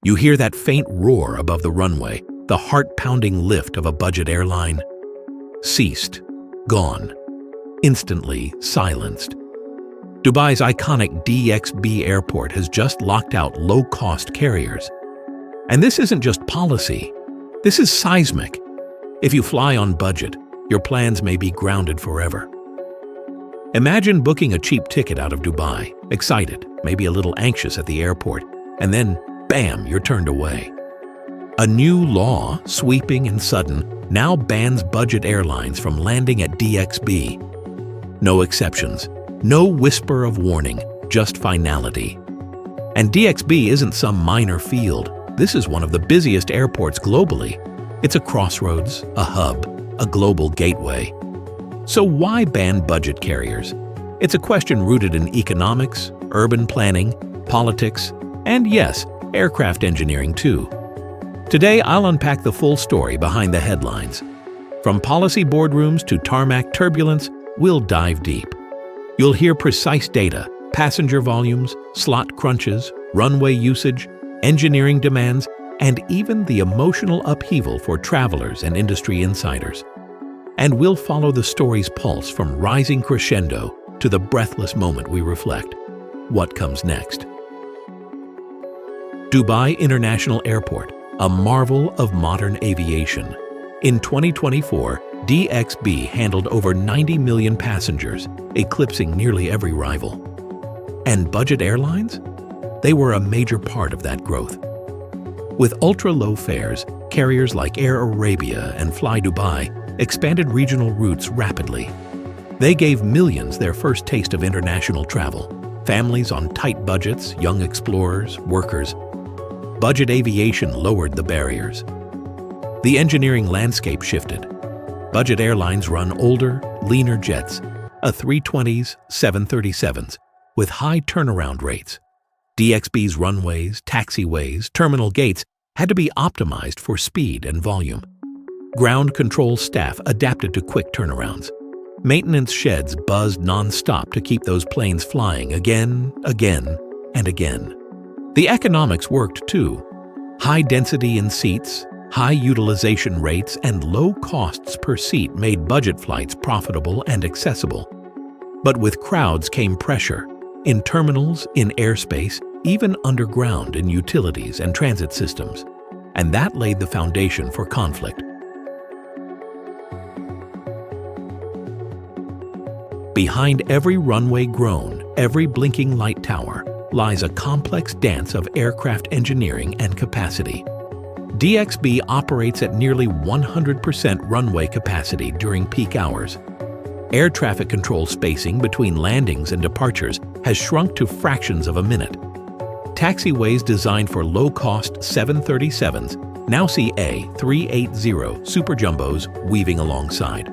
You hear that faint roar above the runway, the heart-pounding lift of a budget airline. Ceased. Gone. Instantly silenced. Dubai's iconic DXB airport has just locked out low-cost carriers. And this isn't just policy. This is seismic. If you fly on budget, your plans may be grounded forever. Imagine booking a cheap ticket out of Dubai, excited, maybe a little anxious at the airport, and then, bam, you're turned away. A new law, sweeping and sudden, now bans budget airlines from landing at DXB. No exceptions, no whisper of warning, just finality. And DXB isn't some minor field. This is one of the busiest airports globally. It's a crossroads, a hub, a global gateway. So why ban budget carriers? It's a question rooted in economics, urban planning, politics, and yes, aircraft engineering too. Today, I'll unpack the full story behind the headlines. From policy boardrooms to tarmac turbulence, we'll dive deep. You'll hear precise data, passenger volumes, slot crunches, runway usage, engineering demands, and even the emotional upheaval for travelers and industry insiders. And we'll follow the story's pulse from rising crescendo to the breathless moment we reflect. What comes next? Dubai International Airport, a marvel of modern aviation. In 2024, DXB handled over 90 million passengers, eclipsing nearly every rival. And budget airlines? They were a major part of that growth. With ultra-low fares, carriers like Air Arabia and Fly Dubai expanded regional routes rapidly. They gave millions their first taste of international travel, families on tight budgets, young explorers, workers. Budget aviation lowered the barriers. The engineering landscape shifted. Budget airlines run older, leaner jets, A320s, 737s, with high turnaround rates. DXB's runways, taxiways, terminal gates had to be optimized for speed and volume. Ground control staff adapted to quick turnarounds. Maintenance sheds buzzed non-stop to keep those planes flying again, and again. The economics worked too. High density in seats, high utilization rates, and low costs per seat made budget flights profitable and accessible. But with crowds came pressure. In terminals, in airspace, even underground in utilities and transit systems. And that laid the foundation for conflict. Behind every runway groan, every blinking light tower, lies a complex dance of aircraft engineering and capacity. DXB operates at nearly 100% runway capacity during peak hours. Air traffic control spacing between landings and departures has shrunk to fractions of a minute. Taxiways designed for low-cost 737s now see A380 Super Jumbos weaving alongside.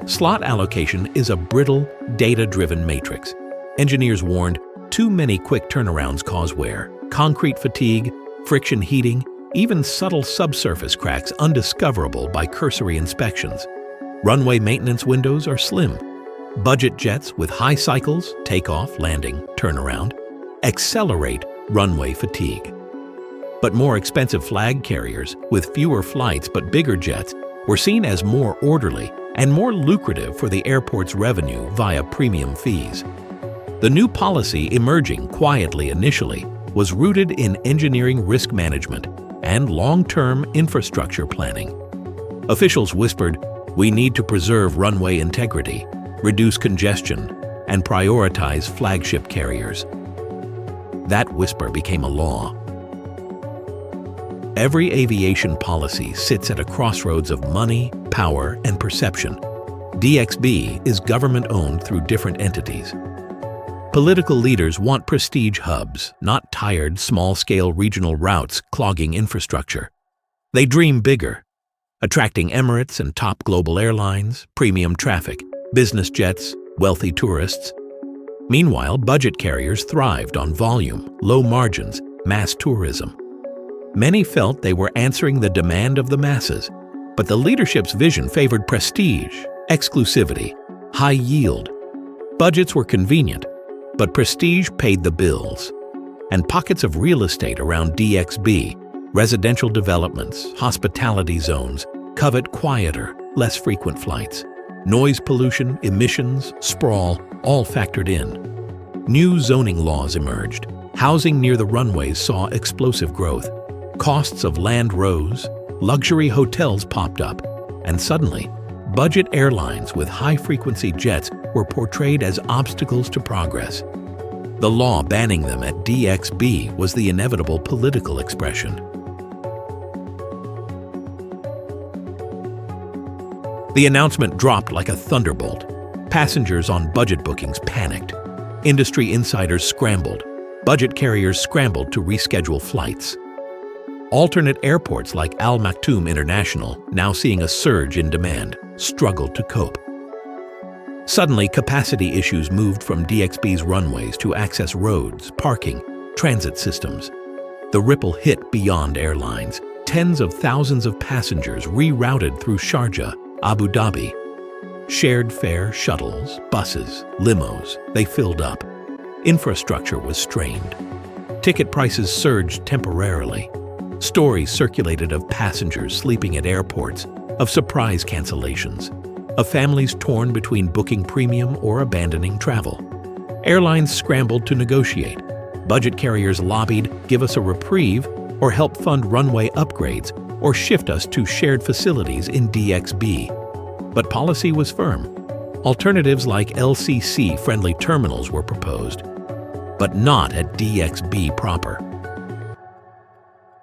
Slot allocation is a brittle, data-driven matrix. Engineers warned, too many quick turnarounds cause wear, concrete fatigue, friction heating, even subtle subsurface cracks undiscoverable by cursory inspections. Runway maintenance windows are slim. Budget jets with high cycles, takeoff, landing, turnaround, accelerate runway fatigue. But more expensive flag carriers, with fewer flights but bigger jets, were seen as more orderly and more lucrative for the airport's revenue via premium fees. The new policy, emerging quietly initially, was rooted in engineering risk management and long-term infrastructure planning. Officials whispered, "We need to preserve runway integrity, reduce congestion, and prioritize flagship carriers." That whisper became a law. Every aviation policy sits at a crossroads of money, power, and perception. DXB is government-owned through different entities. Political leaders want prestige hubs, not tired, small-scale regional routes clogging infrastructure. They dream bigger, attracting Emirates and top global airlines, premium traffic, business jets, wealthy tourists. Meanwhile, budget carriers thrived on volume, low margins, mass tourism. Many felt they were answering the demand of the masses, but the leadership's vision favored prestige, exclusivity, high yield. Budgets were convenient, but prestige paid the bills. And pockets of real estate around DXB Residential developments, hospitality zones, covet quieter, less frequent flights. Noise pollution, emissions, sprawl, all factored in. New zoning laws emerged. Housing near the runways saw explosive growth. Costs of land rose, luxury hotels popped up, and suddenly, budget airlines with high-frequency jets were portrayed as obstacles to progress. The law banning them at DXB was the inevitable political expression. The announcement dropped like a thunderbolt. Passengers on budget bookings panicked. Industry insiders scrambled. Budget carriers scrambled to reschedule flights. Alternate airports like Al Maktoum International, now seeing a surge in demand, struggled to cope. Suddenly, capacity issues moved from DXB's runways to access roads, parking, transit systems. The ripple hit beyond airlines. Tens of thousands of passengers rerouted through Sharjah, Abu Dhabi. Shared fare shuttles, buses, limos, they filled up. Infrastructure was strained. Ticket prices surged temporarily. Stories circulated of passengers sleeping at airports, of surprise cancellations, of families torn between booking premium or abandoning travel. Airlines scrambled to negotiate. Budget carriers lobbied, give us a reprieve, or help fund runway upgrades, or shift us to shared facilities in DXB. But policy was firm. Alternatives like LCC-friendly terminals were proposed, but not at DXB proper.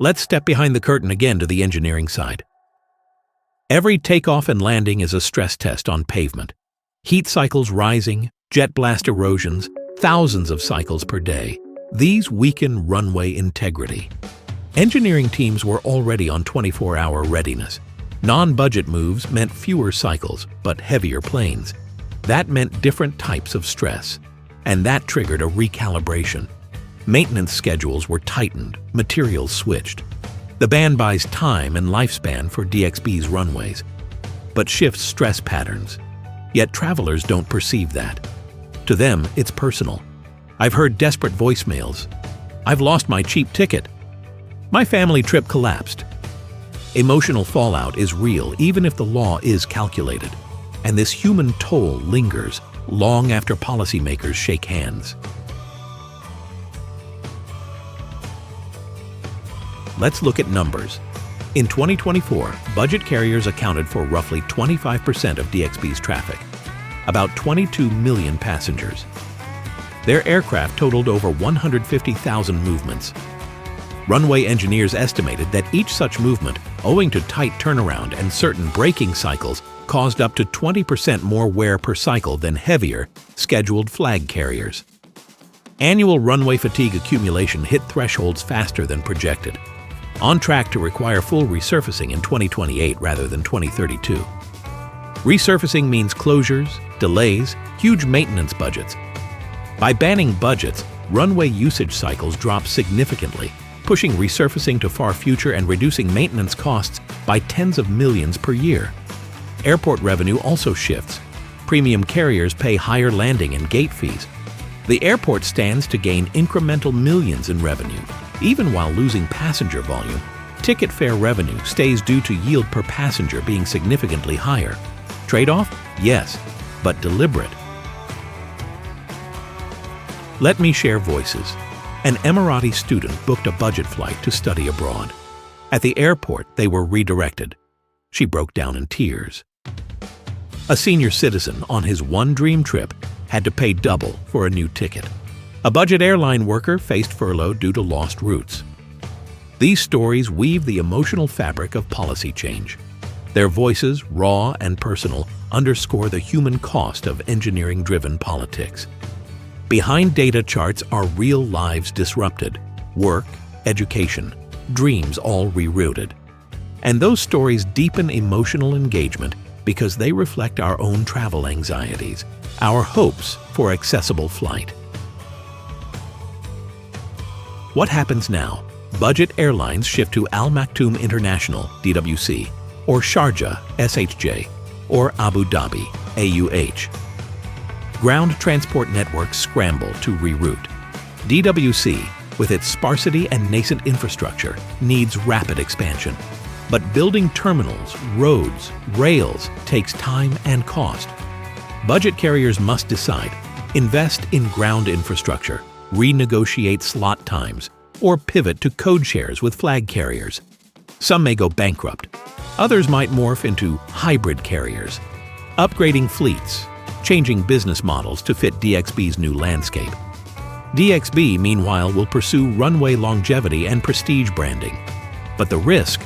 Let's step behind the curtain again to the engineering side. Every takeoff and landing is a stress test on pavement. Heat cycles rising, jet blast erosions, thousands of cycles per day. These weaken runway integrity. Engineering teams were already on 24-hour readiness. Non-budget moves meant fewer cycles, but heavier planes. That meant different types of stress, and that triggered a recalibration. Maintenance schedules were tightened, materials switched. The ban buys time and lifespan for DXB's runways, but shifts stress patterns. Yet travelers don't perceive that. To them, it's personal. I've heard desperate voicemails. I've lost my cheap ticket. My family trip collapsed. Emotional fallout is real even if the law is calculated, and this human toll lingers long after policymakers shake hands. Let's look at numbers. In 2024, budget carriers accounted for roughly 25% of DXB's traffic, about 22 million passengers. Their aircraft totaled over 150,000 movements. Runway engineers estimated that each such movement, owing to tight turnaround and certain braking cycles, caused up to 20% more wear per cycle than heavier, scheduled flag carriers. Annual runway fatigue accumulation hit thresholds faster than projected, on track to require full resurfacing in 2028 rather than 2032. Resurfacing means closures, delays, huge maintenance budgets. By banning budgets, runway usage cycles drop significantly, pushing resurfacing to far future and reducing maintenance costs by tens of millions per year. Airport revenue also shifts. Premium carriers pay higher landing and gate fees. The airport stands to gain incremental millions in revenue. Even while losing passenger volume, ticket fare revenue stays due to yield per passenger being significantly higher. Trade-off? Yes, but deliberate. Let me share voices. An Emirati student booked a budget flight to study abroad. At the airport, they were redirected. She broke down in tears. A senior citizen on his one dream trip had to pay double for a new ticket. A budget airline worker faced furlough due to lost routes. These stories weave the emotional fabric of policy change. Their voices, raw and personal, underscore the human cost of engineering-driven politics. Behind data charts are real lives disrupted, work, education, dreams all rerouted. And those stories deepen emotional engagement because they reflect our own travel anxieties, our hopes for accessible flight. What happens now? Budget airlines shift to Al Maktoum International, DWC, or Sharjah, SHJ, or Abu Dhabi, AUH. Ground transport networks scramble to reroute. DWC, with its sparsity and nascent infrastructure, needs rapid expansion. But building terminals, roads, rails takes time and cost. Budget carriers must decide: invest in ground infrastructure, renegotiate slot times, or pivot to code shares with flag carriers. Some may go bankrupt. Others might morph into hybrid carriers, upgrading fleets, changing business models to fit DXB's new landscape. DXB, meanwhile, will pursue runway longevity and prestige branding. But the risk?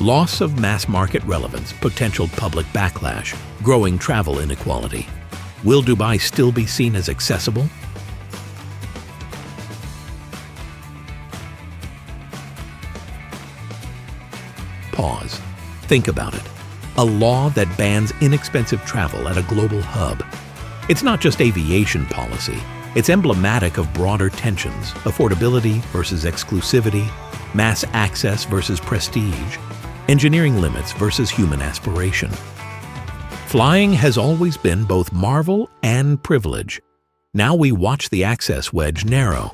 Loss of mass market relevance, potential public backlash, growing travel inequality. Will Dubai still be seen as accessible? Pause. Think about it. A law that bans inexpensive travel at a global hub. It's not just aviation policy. It's emblematic of broader tensions: affordability versus exclusivity, mass access versus prestige, engineering limits versus human aspiration. Flying has always been both marvel and privilege. Now we watch the access wedge narrow.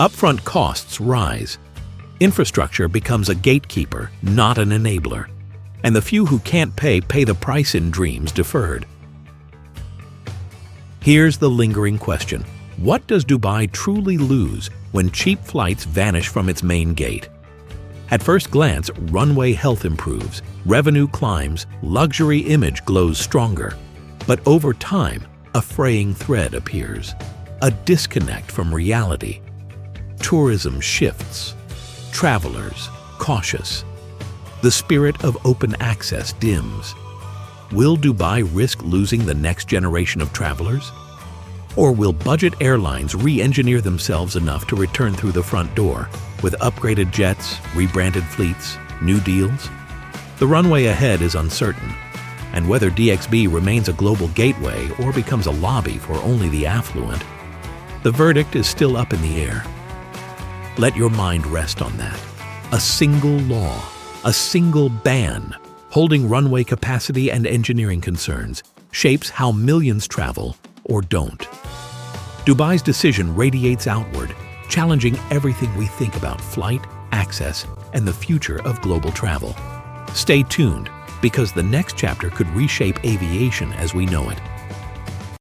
Upfront costs rise. Infrastructure becomes a gatekeeper, not an enabler. And the few who can't pay the price in dreams deferred. Here's the lingering question: what does Dubai truly lose when cheap flights vanish from its main gate? At first glance, runway health improves, revenue climbs, luxury image glows stronger. But over time, a fraying thread appears, a disconnect from reality. Tourism shifts, travelers cautious. The spirit of open access dims. Will Dubai risk losing the next generation of travelers? Or will budget airlines re-engineer themselves enough to return through the front door with upgraded jets, rebranded fleets, new deals? The runway ahead is uncertain, and whether DXB remains a global gateway or becomes a lobby for only the affluent, the verdict is still up in the air. Let your mind rest on that. A single law, a single ban, holding runway capacity and engineering concerns, shapes how millions travel or don't. Dubai's decision radiates outward, challenging everything we think about flight, access, and the future of global travel. Stay tuned, because the next chapter could reshape aviation as we know it.